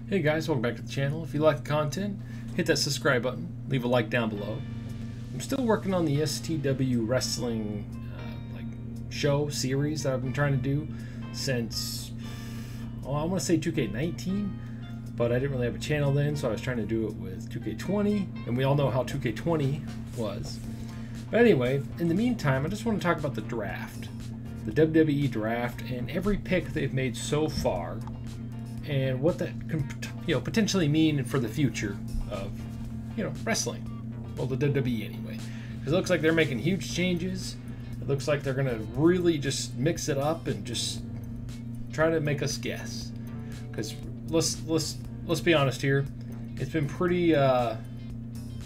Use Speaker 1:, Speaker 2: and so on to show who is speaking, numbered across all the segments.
Speaker 1: Hey guys, welcome back to the channel. If you like the content, hit that subscribe button, leave a like down below. I'm still working on the STW wrestling show series that I've been trying to do since, I want to say 2K19, but I didn't really have a channel then, so I was trying to do it with 2K20, and we all know how 2K20 was. But anyway, in the meantime, I just want to talk about the draft, the WWE draft, and every pick they've made so far, and what that can, potentially mean for the future of, wrestling. Well, the WWE anyway. Because it looks like they're making huge changes. It looks like they're gonna really just mix it up and just try to make us guess. Because let's be honest here, it's been pretty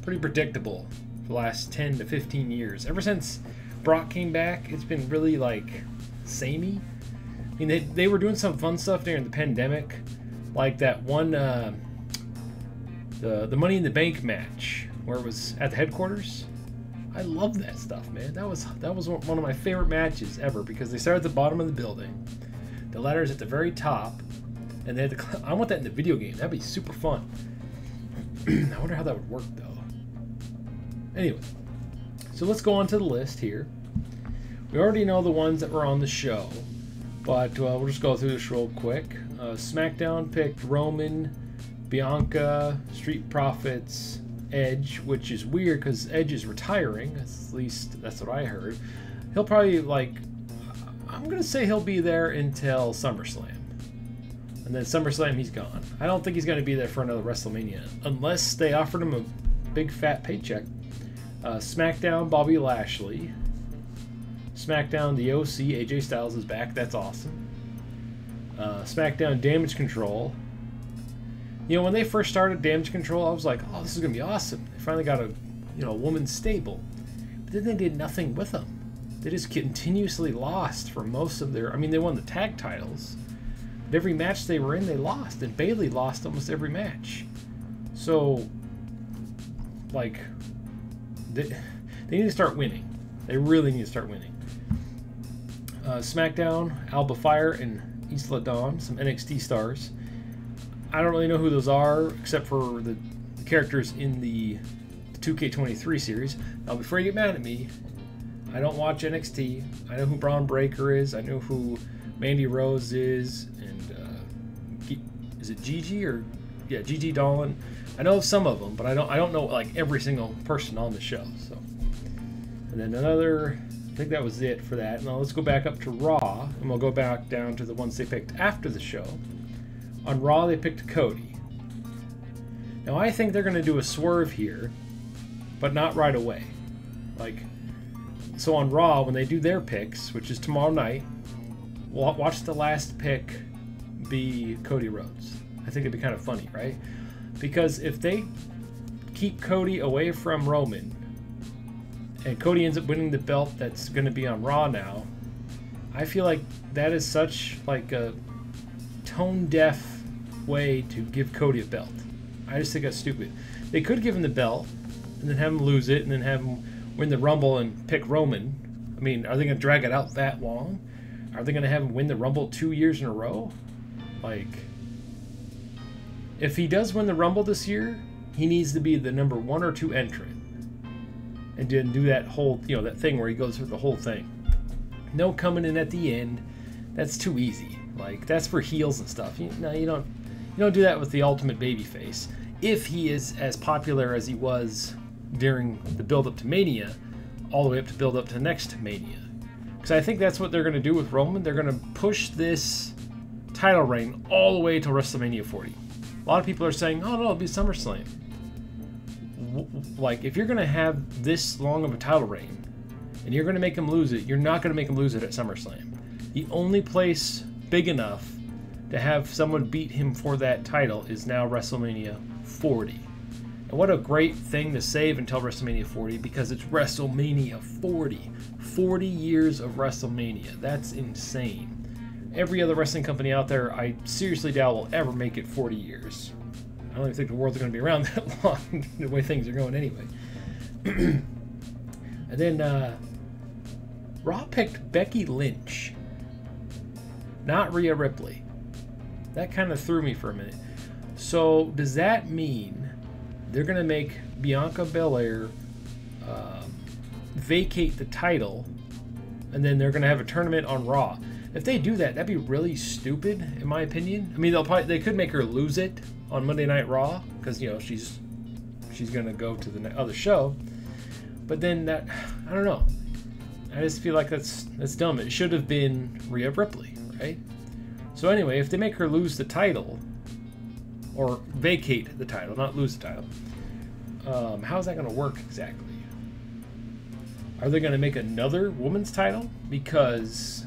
Speaker 1: predictable for the last 10 to 15 years. Ever since Brock came back, it's been really samey. I mean, they were doing some fun stuff during the pandemic, like that one, the Money in the Bank match where it was at the headquarters. I love that stuff, man. That was one of my favorite matches ever because they started at the bottom of the building, the ladder's at the very top, and they had I want that in the video game. That'd be super fun. I wonder how that would work though. Anyway, so let's go on to the list here. We already know the ones that were on the show. But we'll just go through this real quick. SmackDown picked Roman, Bianca, Street Profits, Edge, which is weird because Edge is retiring. At least that's what I heard. He'll probably, I'm going to say he'll be there until SummerSlam. And then SummerSlam, he's gone. I don't think he's going to be there for another WrestleMania unless they offered him a big fat paycheck. SmackDown, Bobby Lashley. SmackDown, the OC, AJ Styles is back. That's awesome. SmackDown, Damage Control. When they first started Damage Control, I was like, oh, this is going to be awesome. They finally got a woman's stable. But then they did nothing with them. They just continuously lost for most of their... I mean, they won the tag titles. But every match they were in, they lost. And Bayley lost almost every match. So, they need to start winning. They really need to start winning. SmackDown, Alba Fire, and Isla Dawn, some NXT stars. I don't really know who those are, except for the characters in the 2K23 series. Now, before you get mad at me, I don't watch NXT. I know who Braun Breaker is. I know who Mandy Rose is, and is it Gigi or Gigi Dolan? I know of some of them, but I don't know every single person on the show. So, and then another. I think that was it for that. Now let's go back up to Raw, and we'll go back down to the ones they picked after the show. On Raw, they picked Cody. Now I think they're going to do a swerve here, but not right away. So on Raw, when they do their picks, which is tomorrow night, we'll watch the last pick be Cody Rhodes. I think it'd be kind of funny, right? Because if they keep Cody away from Roman, and Cody ends up winning the belt that's going to be on Raw now, I feel like that is such a tone-deaf way to give Cody a belt. I just think that's stupid. They could give him the belt and then have him lose it and then have him win the Rumble and pick Roman. I mean, are they going to drag it out that long? Are they going to have him win the Rumble 2 years in a row? If he does win the Rumble this year, he needs to be the number 1 or 2 entrant. And didn't do that whole, that thing where he goes through the whole thing. No coming in at the end. That's too easy. That's for heels and stuff. You don't do that with the ultimate babyface. If he is as popular as he was during the build-up to Mania, all the way up to build up to next Mania. Because I think that's what they're going to do with Roman. They're going to push this title reign all the way to WrestleMania 40. A lot of people are saying, oh no, it'll be SummerSlam. If you're going to have this long of a title reign and you're going to make him lose it, you're not going to make him lose it at SummerSlam. The only place big enough to have someone beat him for that title is now WrestleMania 40. And what a great thing to save until WrestleMania 40, because it's WrestleMania 40. 40 years of WrestleMania. That's insane. Every other wrestling company out there, I seriously doubt will ever make it 40 years. I don't even think the world's going to be around that long, the way things are going anyway. And then Raw picked Becky Lynch, not Rhea Ripley. That kind of threw me for a minute. So does that mean they're gonna make Bianca Belair vacate the title, and then they're gonna have a tournament on Raw? If they do that, that'd be really stupid, in my opinion. I mean, they could make her lose it on Monday Night Raw because you know she's gonna go to the other show. But then that, I don't know. I just feel like that's dumb. It should have been Rhea Ripley, right? So anyway, if they make her lose the title, or vacate the title, not lose the title, how is that going to work exactly? Are they going to make another women's title because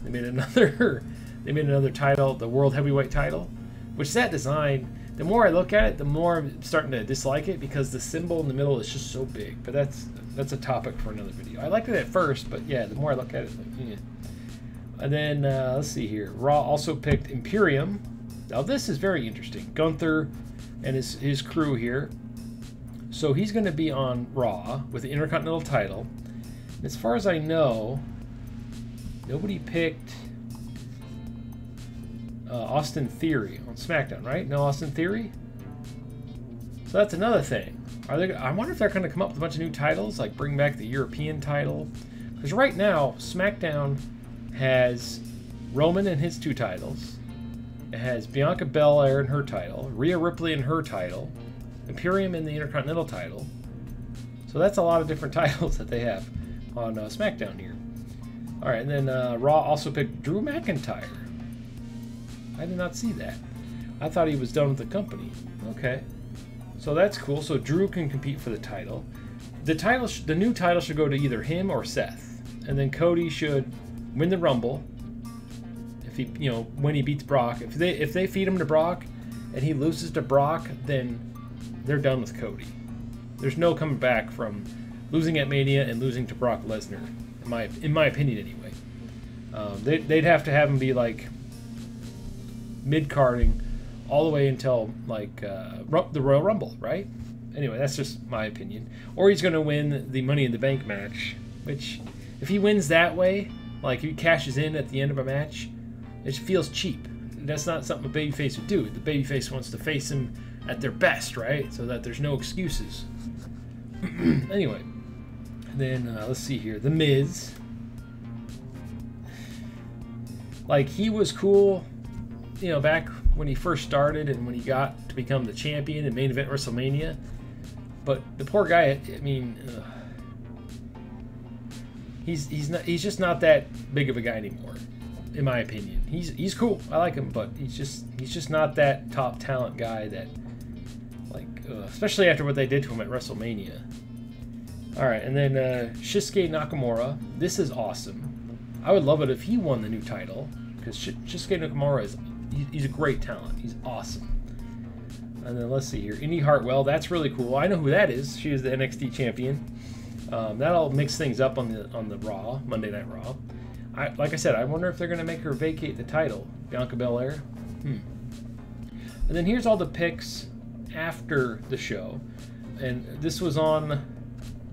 Speaker 1: they made another title, the World Heavyweight title, which that design, the more I look at it, the more I'm starting to dislike it because the symbol in the middle is just so big. But that's a topic for another video. I liked it at first, but yeah, the more I look at it, like, yeah. And then let's see here. Raw also picked Imperium. Now this is very interesting. Gunther and his crew here. So he's going to be on Raw with the Intercontinental title. As far as I know, nobody picked Austin Theory on SmackDown, right? No Austin Theory? So that's another thing. I wonder if they're going to come up with a bunch of new titles, like bring back the European title. Because right now, SmackDown has Roman and his 2 titles. It has Bianca Belair and her title, Rhea Ripley and her title, Imperium and the Intercontinental title. So that's a lot of different titles that they have on SmackDown here. All right, and then Raw also picked Drew McIntyre. I did not see that. I thought he was done with the company. Okay, so that's cool. So Drew can compete for the title. The new title should go to either him or Seth, and then Cody should win the Rumble. If he, when he beats Brock, if they feed him to Brock, and he loses to Brock, then they're done with Cody. There's no coming back from losing at Mania and losing to Brock Lesnar, in my opinion, anyway. They'd have to have him be like mid-carding all the way until like the Royal Rumble, right? Anyway, that's just my opinion. Or he's going to win the Money in the Bank match, which if he wins that way, like he cashes in at the end of a match, it feels cheap. That's not something a babyface would do. The babyface wants to face him at their best, right? So that there's no excuses. Anyway, then let's see here. The Miz. Like, he was cool, back when he first started and when he got to become the champion in main event WrestleMania. But the poor guy, I mean, he's just not that big of a guy anymore, in my opinion. He's cool. I like him, but he's just not that top talent guy that, like, especially after what they did to him at WrestleMania. All right, and then Shinsuke Nakamura. This is awesome. I would love it if he won the new title, because Shinsuke Nakamura he's a great talent. He's awesome. And then let's see here, Indy Hartwell. That's really cool. I know who that is. She is the NXT champion. That'll mix things up on the Raw, Monday Night Raw. Like I said, I wonder if they're going to make her vacate the title, Bianca Belair. And then here's all the picks after the show. And this was on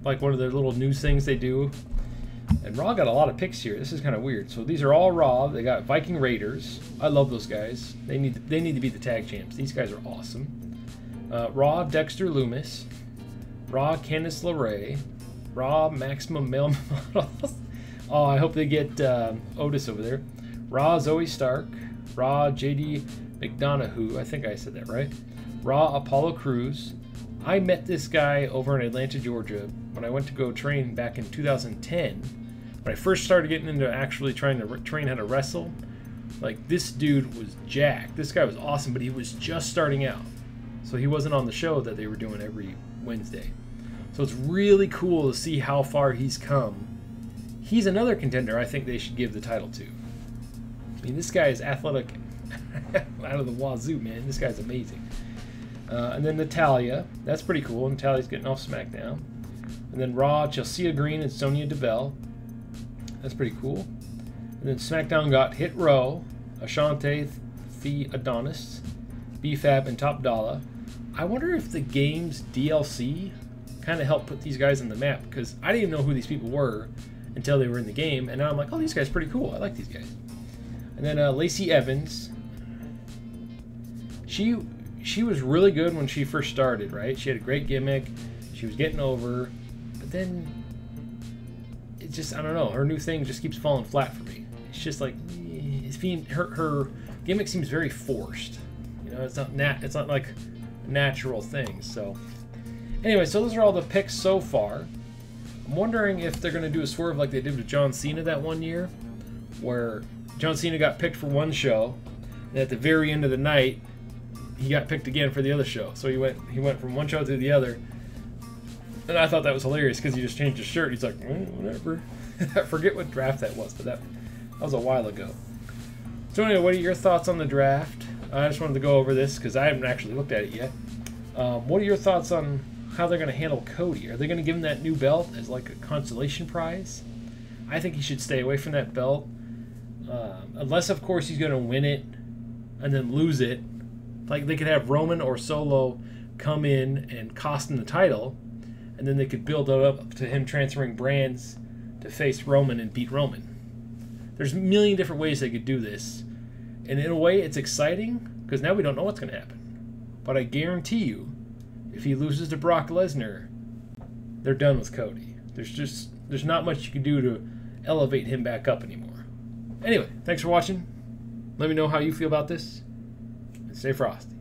Speaker 1: like one of their little news things they do. And Raw got a lot of picks here. This is kind of weird. So these are all Raw. They got Viking Raiders. I love those guys. They need to be the tag champs. These guys are awesome. Raw Dexter Lumis. Raw Candice LeRae. Raw Maximum Male Models. Oh, I hope they get Otis over there. Raw Zoe Stark. Raw JD McDonough. I think I said that right. Raw Apollo Crews. I met this guy over in Atlanta, Georgia, when I went to go train back in 2010. When I first started getting into actually trying to train how to wrestle, like, this dude was jacked. This guy was awesome, but he was just starting out. So he wasn't on the show that they were doing every Wednesday. So it's really cool to see how far he's come. He's another contender I think they should give the title to. I mean, this guy is athletic out of the wazoo, man. This guy's amazing. And then Natalya. That's pretty cool. Natalya's getting off SmackDown. And then Raw, Chelsea Green and Sonya Deville. That's pretty cool. And then SmackDown got Hit Row, Ashante, The Adonis, B-Fab, and Top Dollar. I wonder if the game's DLC kind of helped put these guys on the map, because I didn't even know who these people were until they were in the game, and now I'm like, oh, these guys are pretty cool. I like these guys. And then Lacey Evans. She she was really good when she first started, right? She had a great gimmick. She was getting over, but then it just, I don't know, her new thing just keeps falling flat for me. It's just like it's being her gimmick seems very forced. You know, it's not like a natural thing. So anyway, so those are all the picks so far. I'm wondering if they're going to do a swerve like they did with John Cena that one year, where John Cena got picked for one show, and at the very end of the night, he got picked again for the other show. So he went from one show to the other, and I thought that was hilarious because he just changed his shirt. He's like, whatever. I forget what draft that was, but that was a while ago. So anyway, what are your thoughts on the draft? I just wanted to go over this because I haven't actually looked at it yet. What are your thoughts on how they're going to handle Cody? Are they going to give him that new belt as like a consolation prize? I think he should stay away from that belt. Unless, of course, he's going to win it and then lose it. Like, they could have Roman or Solo come in and cost him the title, and then they could build it up to him transferring brands to face Roman and beat Roman. There's a million different ways they could do this. And in a way, it's exciting, because now we don't know what's going to happen. But I guarantee you, if he loses to Brock Lesnar, they're done with Cody. There's not much you can do to elevate him back up anymore. Anyway, thanks for watching. Let me know how you feel about this. And stay frosty.